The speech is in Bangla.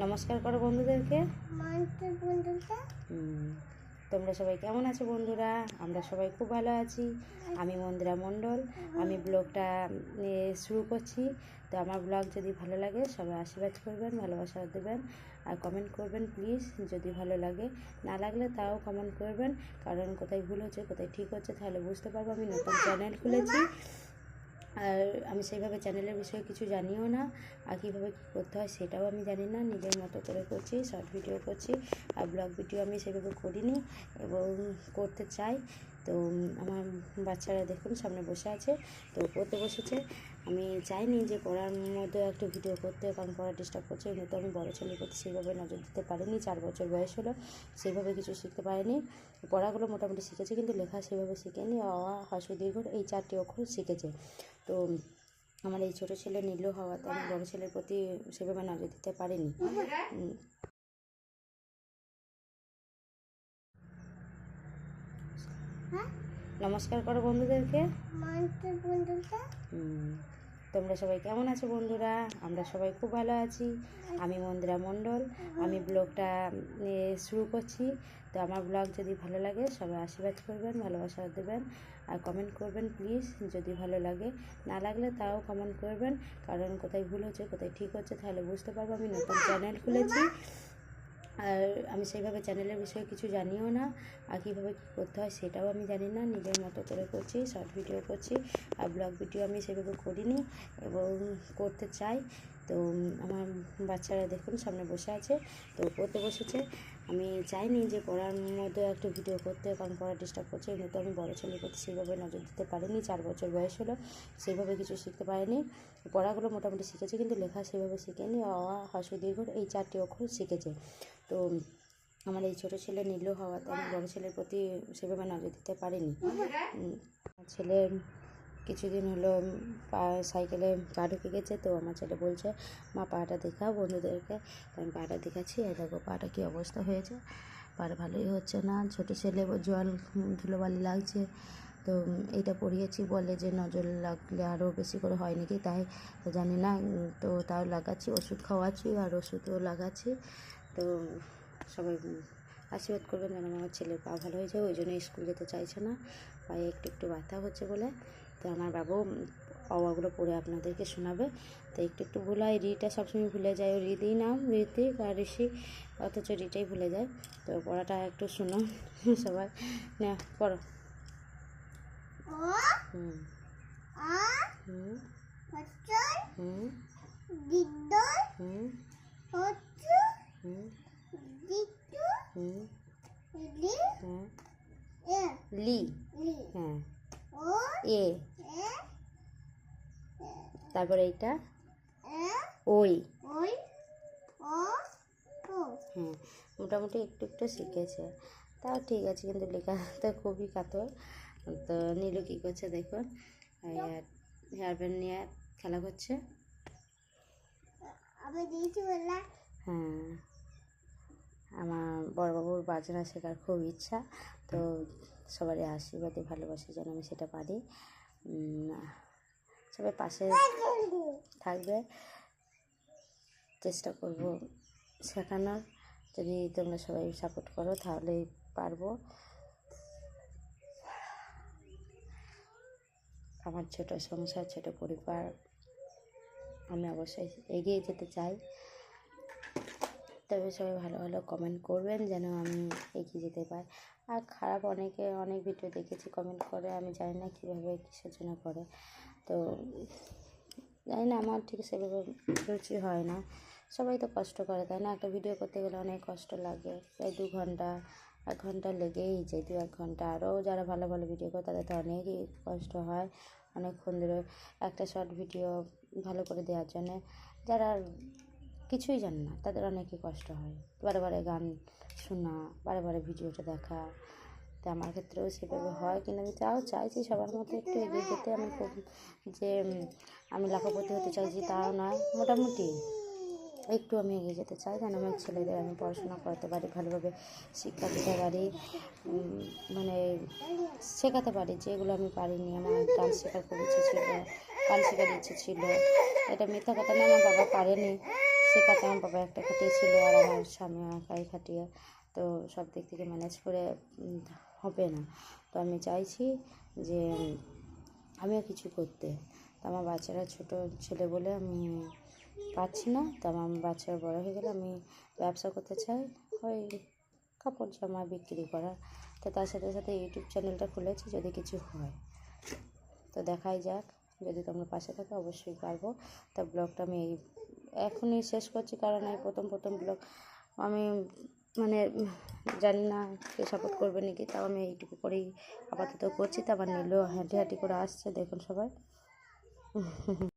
নমস্কার করো বন্ধুদেরকে। তোমরা সবাই কেমন আছো বন্ধুরা? আমরা সবাই খুব ভালো আছি। আমি মন্দিরা মণ্ডল। আমি ব্লগটা শুরু করছি। তো আমার ব্লগ যদি ভালো লাগে সবাই আশীর্বাদ করবেন, ভালোবাসা দেবেন আর কমেন্ট করবেন প্লিজ। যদি ভালো লাগে, না লাগলে তাও কমেন্ট করবেন, কারণ কোথায় ভুল হচ্ছে কোথায় ঠিক হচ্ছে তাহলে বুঝতে পারবো। আমি নতুন চ্যানেল খুলেছি আর আমি সেইভাবে চ্যানেলের বিষয়ে কিছু জানিও না, আর কীভাবে কী করতে হয় সেটাও আমি জানি না। নিজের মতো করে করছি, শর্ট ভিডিও করছি, আর ব্লগ ভিডিও আমি সেভাবে করিনি এবং করতে চাই। তো আমার বাচ্চারা দেখুন সামনে বসে আছে, তো পড়তে বসেছে। আমি চাইনি যে পড়ার মধ্যে একটু ভিডিও করতে, কারণ পড়া ডিস্টার্ব করছে। কিন্তু আমি বড় ছেলের প্রতি সেইভাবে নজর দিতে পারিনি। 4 বছর বয়স হলো, সেইভাবে কিছু শিখতে পারিনি। পড়াগুলো মোটামুটি শিখেছে কিন্তু লেখা সেভাবে শিখেনি। অ আ হ্রস্ব দীর্ঘ এই 4টি অক্ষর শিখেছে। তো আমার এই ছোটো ছেলে নীলু হওয়াতে আমি বড়ো ছেলের প্রতি সেভাবে নজর দিতে পারিনি। নমস্কার করো বন্ধুদেরকে। তোমরা সবাই কেমন আছো বন্ধুরা? আমরা সবাই খুব ভালো আছি। আমি মন্দিরা মণ্ডল। আমি ব্লগটা শুরু করছি। তো আমার ব্লগ যদি ভালো লাগে সবাই আশীর্বাদ করবেন, ভালোবাসা দেবেন আর কমেন্ট করবেন প্লিজ। যদি ভালো লাগে, না লাগলে তাও কমেন্ট করবেন, কারণ কোথায় ভুল হচ্ছে কোথায় ঠিক হচ্ছে তাহলে বুঝতে পারবো। আমি নতুন চ্যানেল খুলেছি আর আমি সেইভাবে চ্যানেলের বিষয়ে কিছু জানিও না, আর কীভাবে কী করতে হয় সেটাও আমি জানি না। নিজের মতো করে করছি, শর্ট ভিডিও করছি, আর ব্লগ ভিডিও আমি সেভাবে করিনি এবং করতে চাই। তো আমার বাচ্চারা দেখুন সামনে বসে আছে, তো পড়তে বসেছে। আমি চাইনি যে পড়ার মধ্যে একটু ভিডিও করতে, কারণ পড়া ডিস্টার্ব করছে। কিন্তু আমি বড় ছেলের প্রতি সেইভাবে নজর দিতে পারিনি। 4 বছর বয়স হলো, সেইভাবে কিছু শিখতে পারিনি। পড়াগুলো মোটামুটি শিখেছে কিন্তু লেখা সেভাবে শিখেনি। অ আ হ্রস্ব দীর্ঘ এই 4টি অক্ষর শিখেছে। তো আমার এই ছোটো ছেলে নীলু হওয়াতে আমি বড়ো ছেলের প্রতি সেভাবে নজর দিতে পারিনি। ছেলে কিছুদিন হলো সাইকেলে পা ঢুকে গেছে, তো আমার ছেলে বলছে মা পাটা দেখা বন্ধুদেরকে। তো আমি পাটা দেখাচ্ছি, আর দেখো পাটা কী অবস্থা হয়েছে। পাটা ভালোই হচ্ছে না। ছোটো ছেলে জল ধুলোবালি লাগছে, তো এইটা পড়িয়েছি বলে যে নজর লাগলে আরও বেশি করে হয় নাকি, তাই জানি না। তো তাও লাগাচ্ছি, ওষুধ খাওয়াচ্ছি আর ওষুধও লাগাচ্ছি। তো সবাই আশীর্বাদ করবেন যেন আমার ছেলের পা ভালো হয়ে যায়। ওই জন্য স্কুল যেতে চাইছে না, পায়ে একটু একটু ব্যথা হচ্ছে বলে। তো আমার বাবু অওয়াগুলো পড়ে আপনাদেরকে শোনাবে। তো একটু একটু ভুল হয়, রিটা সবসময় ভুলে যায়। ও রিদিই নাম, ঋতিক আর ঋষি, অথচ রিটাই ভুলে যায়। তো পড়াটা একটু শুনো সবাই, না পড়ো। হুম হুম হুম হুম হুম হুম হ্যাঁ লি, হ্যাঁ এ, তারপরে এইটা ওই। হ্যাঁ মোটামুটি একটু একটু শিখেছে, তাও ঠিক আছে, কিন্তু লেখাতে খুবই কাতর। তো নীলু কী করছে দেখুন, হেয়ার ব্যান্ড নিয়ে খেলা করছে। হ্যাঁ আমার বড়বাবুর বাজনা শেখার খুব ইচ্ছা, তো সবারই আশীর্বাদে ভালোবাসে যেন আমি সেটা পারি। সবাই পাশে থাকবে, চেষ্টা করব শেখানোর। যদি তোমরা সবাই সাপোর্ট করো তাহলেই পারবো। আমার ছোট সংসার, ছোট পরিবার, আমি অবশ্যই এগিয়ে যেতে চাই। তবে সবাই ভালো ভালো কমেন্ট করবেন যেন আমি এগিয়ে যেতে পারি। আর খারাপ অনেক ভিডিও দেখেছি কমেন্ট করে, আমি জানি না কীভাবে কিসের জন্য করে। তো জানি না, আমার ঠিক সেভাবে রুচি হয় না। সবাই তো কষ্ট করে, তাই না? একটা ভিডিও করতে গেলে অনেক কষ্ট লাগে, প্রায় 2 ঘন্টা 1 ঘন্টা লেগেই যায়, 2-1 ঘন্টা। আরও যারা ভালো ভালো ভিডিও করে তাদের তো অনেকই কষ্ট হয় অনেকক্ষণ ধরে একটা শর্ট ভিডিও ভালো করে দেওয়ার জন্যে। যারা কিছুই জানে না তাদের অনেকই কষ্ট হয়, বারে বারে গান শোনা, বারে বারে ভিডিওটা দেখা। তো আমার ক্ষেত্রেও সেভাবে হয়, কিন্তু আমি তাও চাইছি সবার মধ্যে একটু এগিয়ে যেতে। আমি খুব যে আমি লাখপতি হতে চাইছি তাও নয়, মোটামুটি একটু আমি এগিয়ে যেতে চাই, যেন আমার ছেলেদের আমি পড়াশোনা করাতে পারি, ভালোভাবে শিক্ষা দিতে পারি, মানে শেখাতে পারি যেগুলো আমি পারিনি। আমার ডান্স শেখার খুব ইচ্ছে ছিল, গান শেখার ইচ্ছে ছিল। এটা মিথ্যা কথা না, আমার বাবা পারেনি, শেখাতে আমার বাবা একটা খাটিয়েছিল আর আমার স্বামী একাই খাটিয়ে, তো সব দিক থেকে ম্যানেজ করে হবে না। তো আমি চাইছি যে আমিও কিছু করতে। তো আমার বাচ্চারা ছোটো ছেলে বলে আমি পারছি না। তো আমার বাচ্চারা বড়ো হয়ে গেলে আমি ব্যবসা করতে চাই, ওই কাপড় জামা বিক্রি করা। তো তার সাথে সাথে ইউটিউব চ্যানেলটা খুলেছি, যদি কিছু হয় তো দেখাই যাক। যদি তোমরা পাশে থাকো অবশ্যই পারবো। তা ব্লগটা আমি এখনই শেষ করছি, কারণ এই প্রথম ব্লগ আমি মানে জানি না কে সাপোর্ট করবে নাকি, তাও আমি এইটুকু করেই আপাতত করছি। তো আবার নিলেও হাঁটি করে আসছে, দেখুন সবাই।